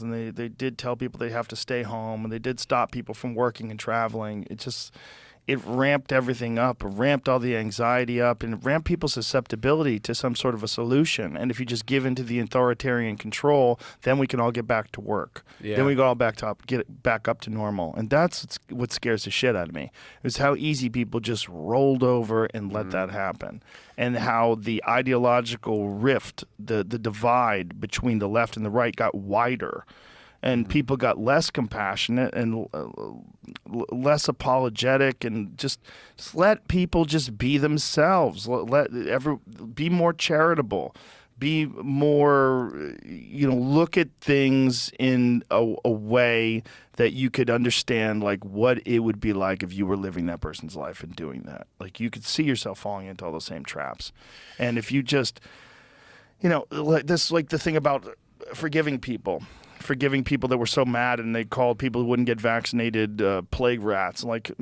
lockdowns, and they did tell people they have to stay home, and they did stop people from working and traveling. It ramped everything up, it ramped all the anxiety up, and it ramped people's susceptibility to some sort of a solution. And if you just give into the authoritarian control, then we can all get back to work. Yeah. Then we go all get back up to normal. And that's what scares the shit out of me, is how easy people just rolled over and let that happen. And how the ideological rift, the divide between the left and the right got wider. And people got less compassionate and less apologetic, and just let people just be themselves. Be more charitable. Be more, look at things in a way that you could understand, like, what it would be like if you were living that person's life and doing that. Like, you could see yourself falling into all those same traps. And if you just, like the thing about forgiving people that were so mad, and they called people who wouldn't get vaccinated plague rats. Like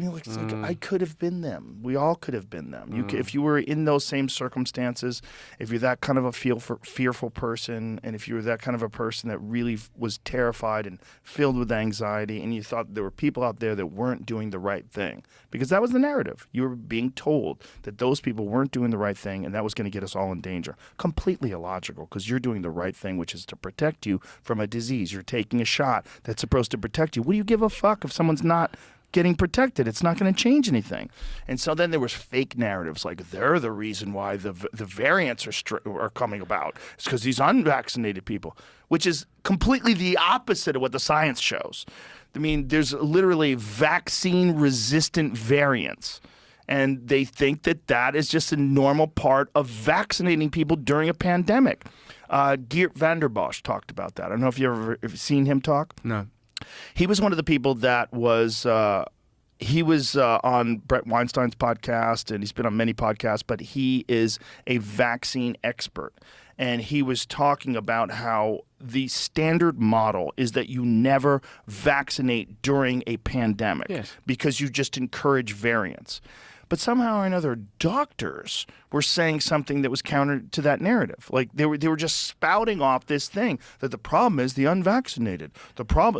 I could have been them. We all could have been them. If you were in those same circumstances, if you're that kind of a fearful person, and if you were that kind of a person that really was terrified and filled with anxiety, and you thought there were people out there that weren't doing the right thing, because that was the narrative. You were being told that those people weren't doing the right thing, and that was going to get us all in danger. Completely illogical, because you're doing the right thing, which is to protect you from a disease. You're taking a shot that's supposed to protect you. What do you give a fuck if someone's not getting protected? It's not going to change anything. And so then there was fake narratives, like they're the reason why the variants are coming about. It's because these unvaccinated people, which is completely the opposite of what the science shows. I mean, there's literally vaccine-resistant variants. And they think that is just a normal part of vaccinating people during a pandemic. Geert Vanderbosch talked about that. I don't know if you've ever seen him talk. No. He was one of the people that was on Brett Weinstein's podcast, and he's been on many podcasts, but he is a vaccine expert. And he was talking about how the standard model is that you never vaccinate during a pandemic because you just encourage variants. But somehow or another, doctors were saying something that was counter to that narrative. Like they were just spouting off this thing that the problem is the unvaccinated.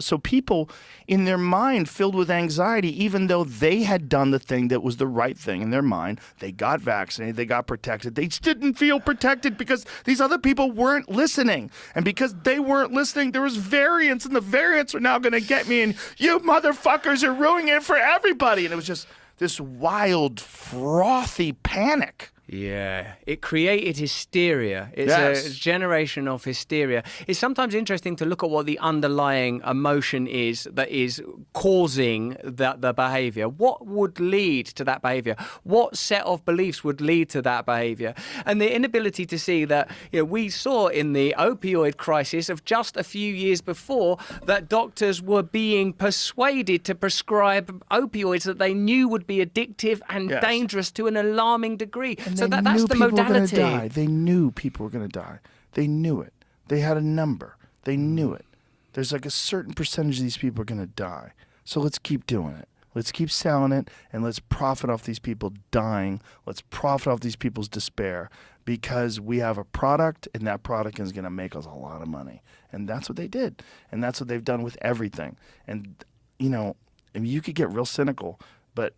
So people in their mind filled with anxiety, even though they had done the thing that was the right thing in their mind, they got vaccinated, they got protected. They just didn't feel protected because these other people weren't listening. And because they weren't listening, there was variants, and the variants are now going to get me, and you motherfuckers are ruining it for everybody. And it was just this wild, frothy panic. Yeah, it created hysteria. It's a generation of hysteria. It's sometimes interesting to look at what the underlying emotion is that is causing the behavior. What would lead to that behavior? What set of beliefs would lead to that behavior? And the inability to see that, we saw in the opioid crisis of just a few years before that doctors were being persuaded to prescribe opioids that they knew would be addictive and dangerous to an alarming degree. So that's the modality. They knew people were going to die. They knew it. They had a number. They knew it. There's like a certain percentage of these people are going to die. So let's keep doing it. Let's keep selling it, and let's profit off these people dying. Let's profit off these people's despair, because we have a product, and that product is going to make us a lot of money. And that's what they did. And that's what they've done with everything. And, you could get real cynical, but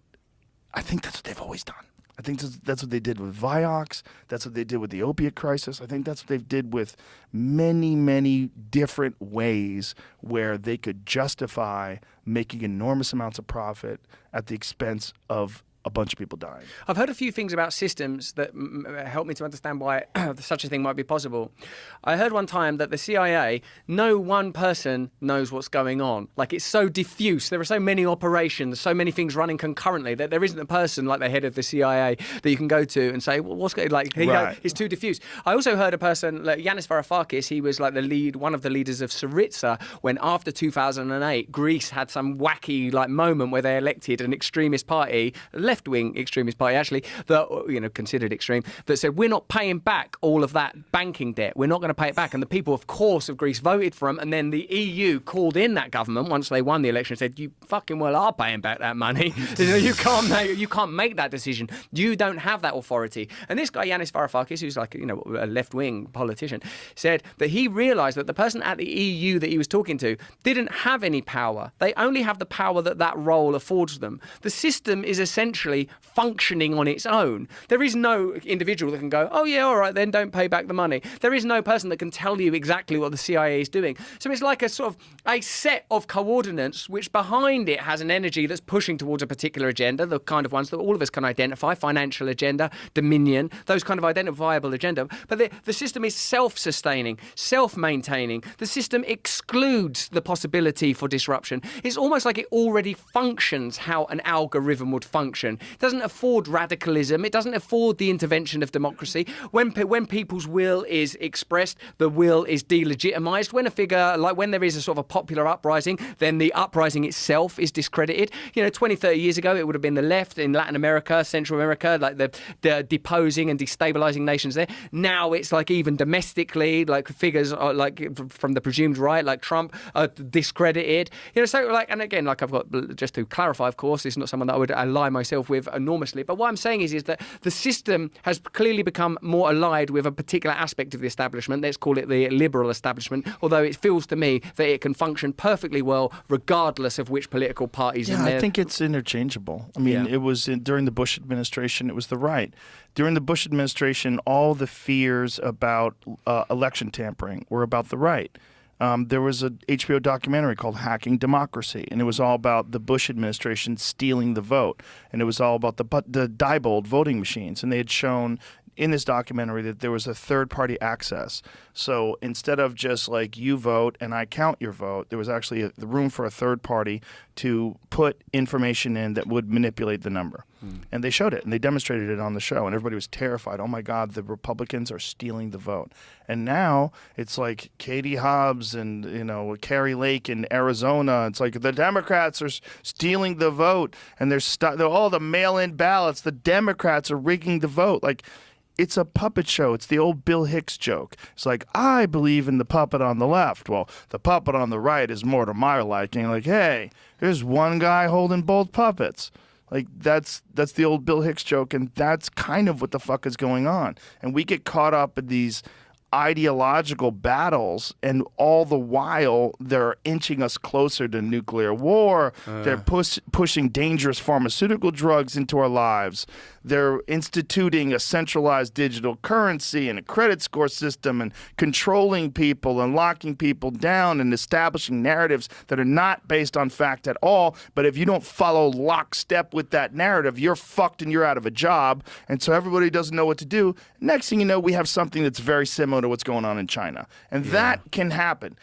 I think that's what they've always done. I think that's what they did with Vioxx. That's what they did with the opiate crisis. I think that's what they did with many, many different ways where they could justify making enormous amounts of profit at the expense of a bunch of people dying. I've heard a few things about systems that help me to understand why such a thing might be possible. I heard one time that the CIA, no one person knows what's going on. Like, it's so diffuse. There are so many operations, so many things running concurrently that there isn't a person like the head of the CIA that you can go to and say, well, what's going on? It's too diffuse. I also heard a person like Yanis Varoufakis. He was like one of the leaders of Syriza when after 2008, Greece had some wacky moment where they elected an extremist party, left-wing extremist party, actually, that, considered extreme, that said, we're not paying back all of that banking debt. We're not going to pay it back. And the people, of course, of Greece voted for them. And then the EU called in that government once they won the election and said, you fucking well are paying back that money. You can't make that decision. You don't have that authority. And this guy, Yanis Varoufakis, who's like, a left-wing politician, said that he realised that the person at the EU that he was talking to didn't have any power. They only have the power that role affords them. The system is essentially functioning on its own. There is no individual that can go, oh yeah, all right, then don't pay back the money. There is no person that can tell you exactly what the CIA is doing. So it's like a sort of a set of coordinates which behind it has an energy that's pushing towards a particular agenda, the kind of ones that all of us can identify, financial agenda, dominion, those kind of identifiable agenda. But the system is self-sustaining, self-maintaining. The system excludes the possibility for disruption. It's almost like it already functions how an algorithm would function. It doesn't afford radicalism. It doesn't afford the intervention of democracy. When people's will is expressed, the will is delegitimized. When there is a sort of a popular uprising, then the uprising itself is discredited. 20, 30 years ago, it would have been the left in Latin America, Central America, like the deposing and destabilizing nations there. Now it's like even domestically, like figures like from the presumed right, like Trump, are discredited. And again, like I've got, just to clarify, of course, it's not someone that I would ally myself with enormously. But what I'm saying is that the system has clearly become more allied with a particular aspect of the establishment. Let's call it the liberal establishment, although it feels to me that it can function perfectly well regardless of which political parties in there. I think it's interchangeable. I mean, it was during the Bush administration, it was the right. During the Bush administration, all the fears about election tampering were about the right. There was a HBO documentary called Hacking Democracy, and it was all about the Bush administration stealing the vote. And it was all about the Diebold voting machines. And they had shown in this documentary that there was a third-party access. So instead of just like you vote and I count your vote, there was actually the room for a third party to put information in that would manipulate the number. And they showed it, and they demonstrated it on the show, and everybody was terrified. Oh my God, the Republicans are stealing the vote. And now it's like Katie Hobbs and Carrie Lake in Arizona. It's like the Democrats are stealing the vote, and they're all the mail-in ballots. The Democrats are rigging the vote. Like, it's a puppet show. It's the old Bill Hicks joke. It's like, I believe in the puppet on the left. Well, the puppet on the right is more to my liking. Like, hey, there's one guy holding both puppets. Like, that's the old Bill Hicks joke, and that's kind of what the fuck is going on. And we get caught up in these ideological battles, and all the while they're inching us closer to nuclear war. They're pushing dangerous pharmaceutical drugs into our lives. They're instituting a centralized digital currency and a credit score system and controlling people and locking people down and establishing narratives that are not based on fact at all. But if you don't follow lockstep with that narrative, you're fucked and you're out of a job. And so everybody doesn't know what to do. Next thing you know, we have something that's very similar to what's going on in China. And that can happen.